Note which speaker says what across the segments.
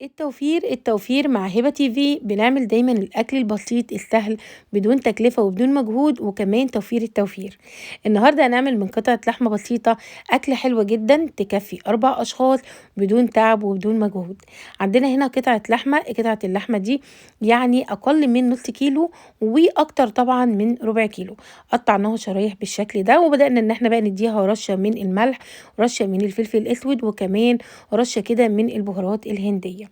Speaker 1: التوفير مع هبة TV بنعمل دايما الأكل البسيط السهل بدون تكلفة وبدون مجهود وكمان التوفير. النهاردة هنعمل من قطعة لحمة بسيطة أكلة حلوة جدا تكفي 4 أشخاص بدون تعب وبدون مجهود. عندنا هنا قطعة اللحمة دي يعني أقل من نص كيلو وأكتر طبعا من ربع كيلو. قطعناها شرايح بالشكل ده وبدأنا إن احنا بقى نديها رشة من الملح، رشة من الفلفل الأسود، وكمان رشة كده من البهارات الهندية.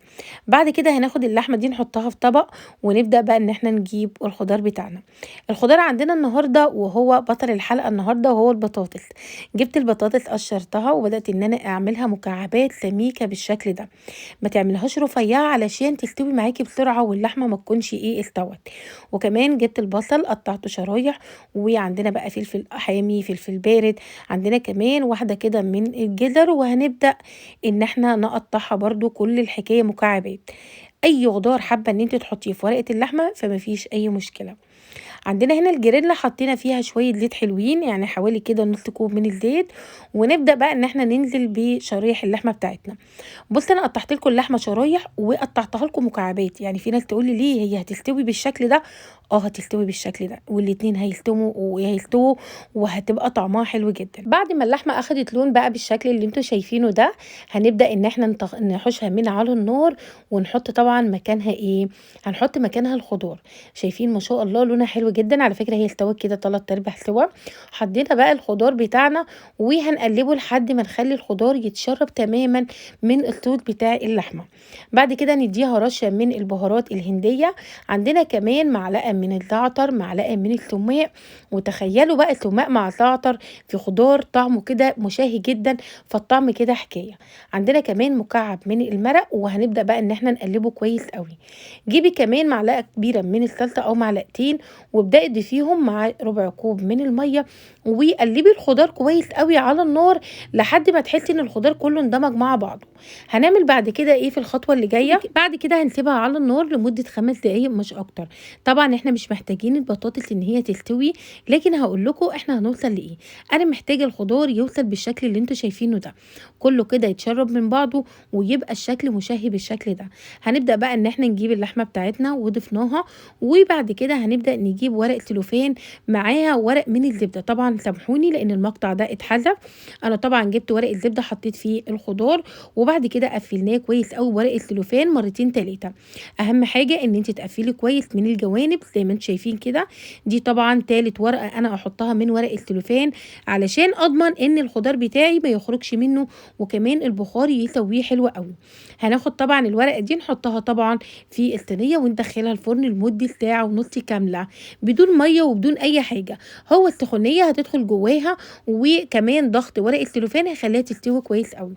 Speaker 1: بعد كده هناخد اللحمة دي نحطها في طبق ونبدأ بقى ان احنا نجيب الخضار بتاعنا. الخضار عندنا النهاردة وهو بطل الحلقة النهاردة وهو البطاطس. جبت البطاطس قشرتها وبدأت ان انا اعملها مكعبات سميكة بالشكل ده. ما تعملهاش رفيعة علشان تستوي معاكي بسرعة واللحمة ما تكونش استوت. وكمان جبت البصل قطعته شرايح، وعندنا بقى فلفل حامي، فلفل بارد، عندنا كمان واحدة كده من الجزر، وهنبدأ ان احنا نقطعها برضو كل الحكاية مكعبات. اي خضار حابة ان انت تحطيه في ورقة اللحمة فمفيش اي مشكلة. عندنا هنا الجريلا حطينا فيها شوية زيت حلوين، يعني حوالي كده نص كوب من الزيت، ونبدأ بقى ان احنا ننزل بشرايح اللحمة بتاعتنا. بص انا قطعت لكم اللحمة شرايح وقطعتها لكم مكعبات، يعني في ناس تقول لي ليه هي هتستوي بالشكل ده؟ هتستوي بالشكل ده، والاتنين هيستووا وهتبقى طعمها حلو جدا. بعد ما اللحمة اخدت لون بقى بالشكل اللي انتوا شايفينه ده، هنبدأ ان احنا نحوشها من على النار ونحط طبعا مكانها هنحط مكانها الخضار. شايفين ما شاء الله لونها حلو جدا، على فكرة هي استوت كده 3/4 سوا. حطينا بقى الخضار بتاعنا وهنقلبه لحد ما نخلي الخضار يتشرب تماما من الصوص بتاع اللحمة. بعد كده نديها رشة من البهارات الهندية، عندنا كمان معلقة من الزعتر، معلقة من الثوماء. وتخيلوا بقى الثوماء مع الزعتر في خضار طعمه كده مشاهي جدا، فالطعم كده حكاية. عندنا كمان مكعب من المرق، وهنبدأ بقى ان احنا نقلبه كويس قوي. جيبي كمان معلقة كبيرة من الصلصة او معلقتين، وابدأي ضيفيهم مع ربع كوب من المية، وقلبي الخضار كويس قوي على النار لحد ما تحسي ان الخضار كله اندمج مع بعضه. هنعمل بعد كده في الخطوة اللي جاية؟ بعد كده هنسيبها على النار لمدة 5 دقايق مش اكتر. طبعا احنا مش محتاجين البطاطس ان هي تستوي، لكن هقول لكم احنا هنوصل لايه. انا محتاجة الخضار يوصل بالشكل اللي انتوا شايفينه ده، كله كده يتشرب من بعضه ويبقى الشكل مشهي بالشكل ده. هنبدأ بقى ان احنا نجيب اللحمة بتاعتنا وضفناها، وبعد كده هنبدأ نجيب ورق سلوفان معاها ورق من الزبدة. طبعا سامحوني لان المقطع ده اتحذف. انا طبعا جبت ورق الزبدة حطيت فيه الخضار، وبعد كده قفلناه كويس قوي ورق السلوفان مرتين 3. اهم حاجة ان انت تقفلي كويس من الجوانب زي ما انتم شايفين كده. دي طبعا 3 ورقة انا احطها من ورق السلوفان علشان اضمن ان الخضار بتاعي ما يخرجش منه، وكمان البخار يسويه حلو قوي. هناخد طبعا الورقة دي نحطها طبعا في الصينية وندخلها الفرن لمدة ساعة ونص كاملة بدون مية وبدون اي حاجة. هو السخونية هتدخل جواها، وكمان ضغط ورق السلوفان هيخليها تستوي كويس قوي.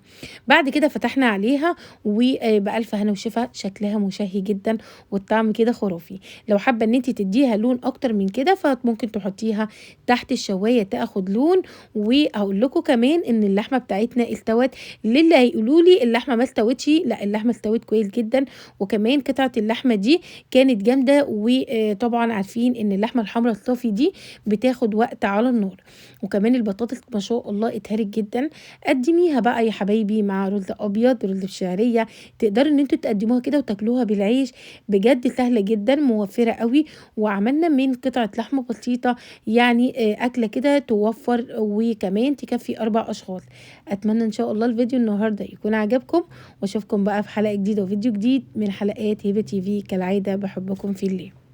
Speaker 1: بعد كده فتحنا عليها وبألف هنا وشفا، شكلها مشهي جدا والطعم كده خرافي. لو حابة ان انت تديها لون اكتر من كده فممكن تحطيها تحت الشواية تاخد لون. وهقول لكم كمان ان اللحمة بتاعتنا استوت. للي هيقولوا لي اللحمة ما استوتش، لا اللحمة استوت كويس جدا، وكمان قطعة اللحمة دي كانت جامدة. وطبعا عارفين ان اللحمة الحمراء الصافي دي بتاخد وقت على النار. وكمان البطاطس ما شاء الله اتهرت جدا. قدميها بقى يا حبايبي مع رز ابيض، رز بشعريه، تقدروا ان انتوا تقدموها كده وتاكلوها بالعيش. بجد سهله جدا موفره قوي. وعملنا من قطعه لحمه بسيطه يعني اكله كده توفر وكمان تكفي 4 اشخاص. اتمنى ان شاء الله الفيديو النهارده يكون عجبكم، واشوفكم بقى في حلقه جديده وفيديو جديد من حلقات هبه TV. كالعاده بحبكم في الله.